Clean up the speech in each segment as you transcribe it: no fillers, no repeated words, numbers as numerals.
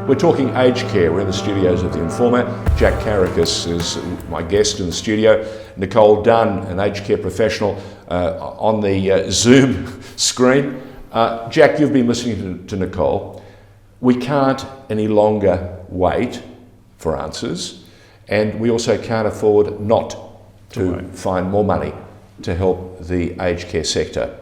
We're talking aged care. We're in the studios of The Informer. Jack Karikas is my guest in the studio. Nicole Dunn, an aged care professional, on the Zoom screen. Jack, you've been listening to Nicole. We can't any longer wait for answers, and we also can't afford not to find more money to help the aged care sector.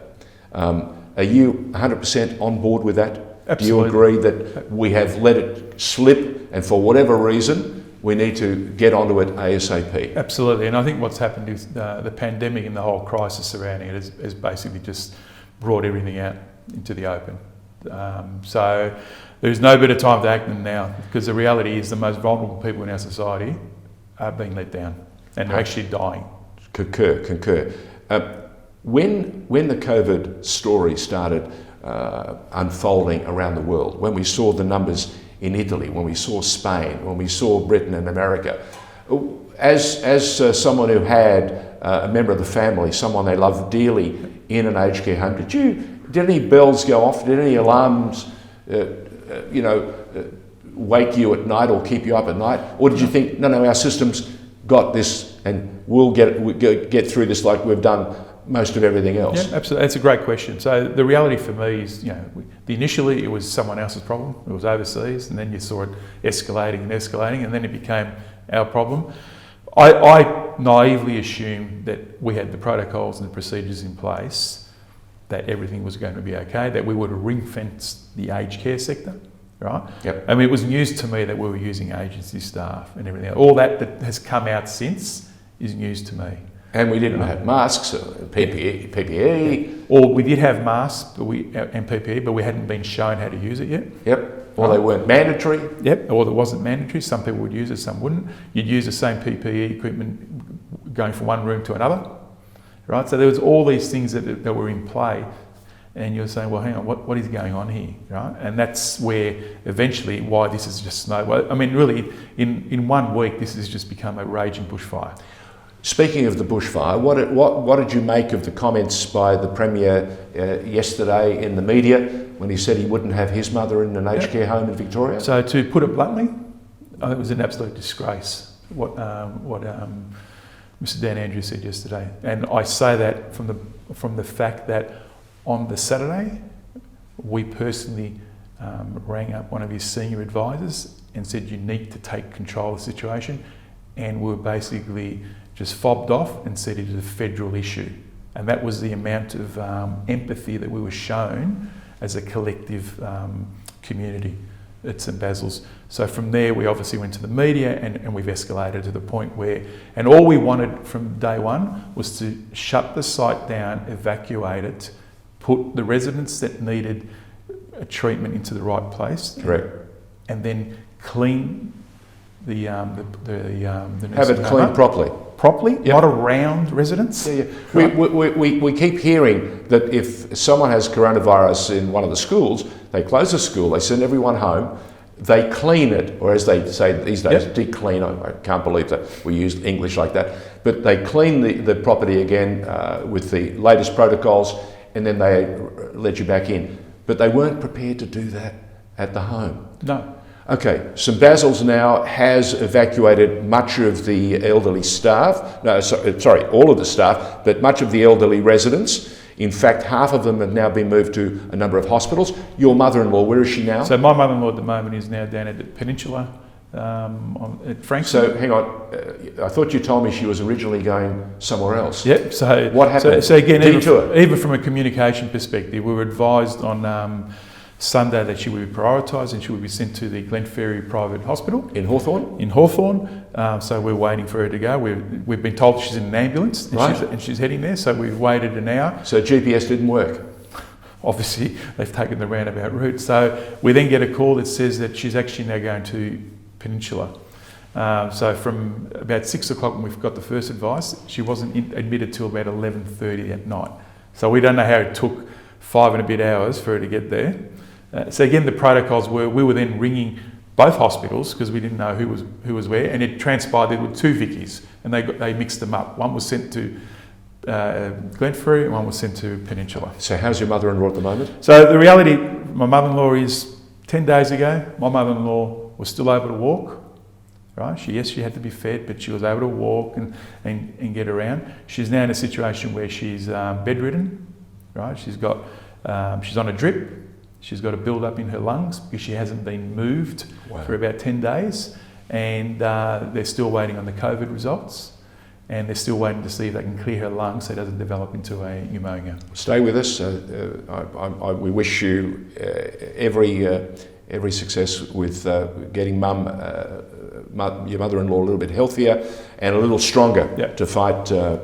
Are you 100% on board with that? Absolutely. Do you agree that we have let it slip, and for whatever reason, we need to get onto it ASAP? Absolutely, and I think what's happened is the pandemic and the whole crisis surrounding it has basically just brought everything out into the open. So there's no better time to act than now, because the reality is the most vulnerable people in our society are being let down and they're actually dying. Concur. When the COVID story started unfolding around the world, when we saw the numbers in Italy, when we saw Spain, when we saw Britain and America, as someone who had a member of the family, someone they loved dearly in an aged care home, did any bells go off? Did any alarms, wake you at night or keep you up at night? Or did you think, no, our system's got this and we'll get through this like we've done most of everything else? Yeah, absolutely. That's a great question. So the reality for me is, initially it was someone else's problem. It was overseas, and then you saw it escalating, and then it became our problem. I naively assumed that we had the protocols and the procedures in place, that everything was going to be okay, that we would have ring-fenced the aged care sector, right? Yep. I mean, it was news to me that we were using agency staff and everything else. All that has come out since is news to me. And we didn't have masks, PPE. Or we did have masks and PPE, but we hadn't been shown how to use it yet. Yep. Or they weren't mandatory. Yep. Or it wasn't mandatory. Some people would use it, some wouldn't. You'd use the same PPE equipment going from one room to another, right? So there was all these things that were in play, and you're saying, well, hang on, what is going on here, right? And that's where eventually why this is just snowballed. I mean, really, in 1 week, this has just become a raging bushfire. Speaking of the bushfire, what did you make of the comments by the Premier yesterday in the media when he said he wouldn't have his mother in an aged care home in Victoria? So to put it bluntly, I think it was an absolute disgrace what Mr. Dan Andrews said yesterday. And I say that from the fact that on the Saturday, we personally rang up one of his senior advisors and said, you need to take control of the situation. And we were basically just fobbed off and said it is a federal issue. And that was the amount of empathy that we were shown as a collective community at St Basil's. So from there, we obviously went to the media and we've escalated to the point where, and all we wanted from day one was to shut the site down, evacuate it, put the residents that needed a treatment into the right place. Correct. And then clean the have it cleaned properly, yep. Not around residents. Yeah. We keep hearing that if someone has coronavirus in one of the schools, they close the school, they send everyone home, they clean it, or as they say these days, yep. de-clean. I can't believe that we use English like that, but they clean the property again with the latest protocols, and then they let you back in. But they weren't prepared to do that at the home. No. Okay, St Basil's now has evacuated much of the elderly staff, all of the staff, but much of the elderly residents. In fact, half of them have now been moved to a number of hospitals. Your mother-in-law, where is she now? So my mother-in-law at the moment is now down at the Peninsula at Frankston. So hang on, I thought you told me she was originally going somewhere else. Yep, so what happened? So again, even from a communication perspective, we were advised on Sunday that she would be prioritised and she would be sent to the Glenferrie Private Hospital. In Hawthorn? In Hawthorn. So we're waiting for her to go. We've been told she's in an ambulance and, right. she's heading there, so we've waited an hour. So GPS didn't work? Obviously, they've taken the roundabout route. So we then get a call that says that she's actually now going to Peninsula. So from about 6 o'clock when we've got the first advice, she wasn't admitted till about 11:30 at night. So we don't know how it took 5 and a bit hours for her to get there. So again, the protocols were, we were then ringing both hospitals because we didn't know who was where, and it transpired there were 2 Vickies, and they mixed them up. One was sent to Glenferrie and one was sent to Peninsula. So how's your mother-in-law at the moment? So the reality, my mother-in-law is 10 days ago, my mother-in-law was still able to walk, right? She had to be fed, but she was able to walk and get around. She's now in a situation where she's bedridden, right? She's on a drip. She's got a build-up in her lungs because she hasn't been moved for about 10 days. And they're still waiting on the COVID results. And they're still waiting to see if they can clear her lungs so it doesn't develop into a pneumonia. Stay with us. We wish you every success with getting your mother-in-law a little bit healthier and a little stronger to fight the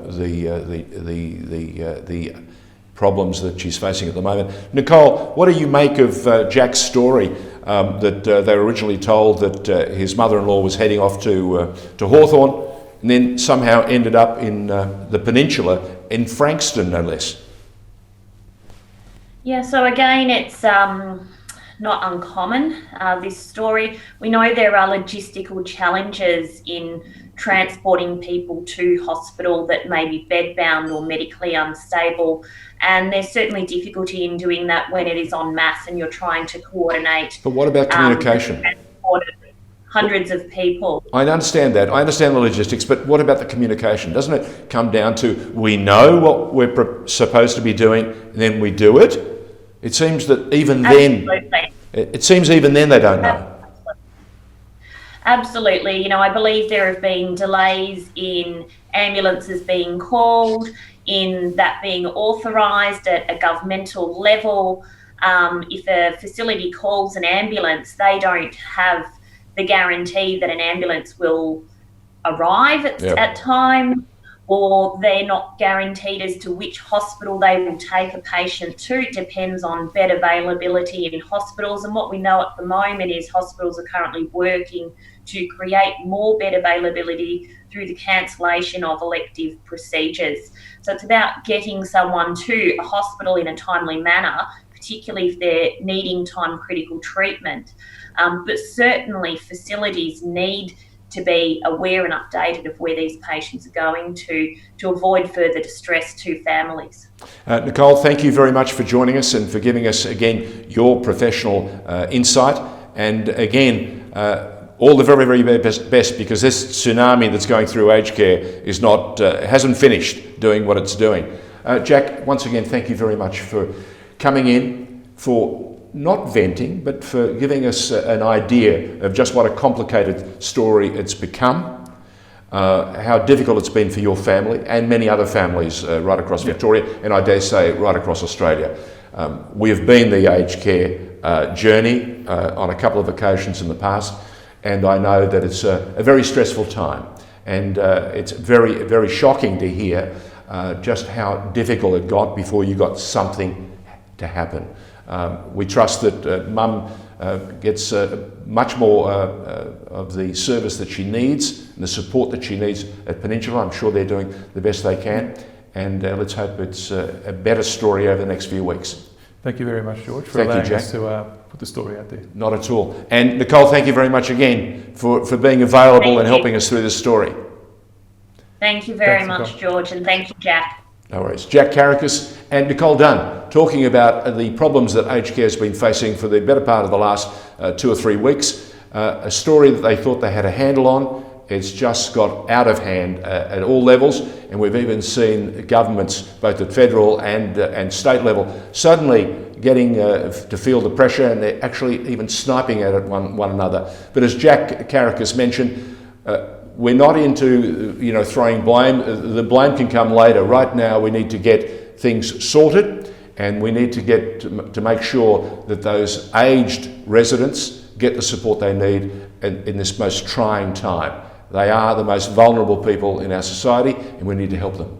problems that she's facing at the moment. Nicole, what do you make of Jack's story that they were originally told that his mother-in-law was heading off to Hawthorn and then somehow ended up in the peninsula, in Frankston no less? Yeah, so again, it's not uncommon, this story. We know there are logistical challenges in transporting people to hospital that may be bedbound or medically unstable, and there's certainly difficulty in doing that when it is en masse and you're trying to coordinate. But what about communication? Hundreds of people. I understand that. I understand the logistics, but what about the communication? Doesn't it come down to we know what we're supposed to be doing, and then we do it? It seems that even then, they don't know. Absolutely. You know, I believe there have been delays in ambulances being called, in that being authorised at a governmental level. If a facility calls an ambulance, they don't have the guarantee that an ambulance will arrive at time, or they're not guaranteed as to which hospital they will take a patient to. It depends on bed availability in hospitals, and what we know at the moment is hospitals are currently working to create more bed availability through the cancellation of elective procedures. So it's about getting someone to a hospital in a timely manner, particularly if they're needing time-critical treatment. But certainly facilities need to be aware and updated of where these patients are going to avoid further distress to families. Nicole, thank you very much for joining us and for giving us again your professional insight. And again, all the very, very best, because this tsunami that's going through aged care is not hasn't finished doing what it's doing. Jack, once again, thank you very much for coming in, for not venting, but for giving us an idea of just what a complicated story it's become, how difficult it's been for your family and many other families right across Victoria, and I dare say right across Australia. We have been the aged care journey on a couple of occasions in the past, and I know that it's a very stressful time, and it's very, very shocking to hear just how difficult it got before you got something to happen. We trust that Mum gets much more of the service that she needs and the support that she needs at Peninsula. I'm sure they're doing the best they can, and let's hope it's a better story over the next few weeks. Thank you very much, George, for allowing us to put the story out there. Not at all. And Nicole, thank you very much again for being available and helping us through this story. Thank you very much, George, and thank you, Jack. No worries. Jack Karikas and Nicole Dunn talking about the problems that aged care has been facing for the better part of the last 2 or 3 weeks. A story that they thought they had a handle on. It's just got out of hand at all levels, and we've even seen governments, both at federal and state level, suddenly getting to feel the pressure, and they're actually even sniping at one another. But as Jack Karikas mentioned, we're not into throwing blame. The blame can come later. Right now, we need to get things sorted, and we need to make sure that those aged residents get the support they need in this most trying time. They are the most vulnerable people in our society, and we need to help them.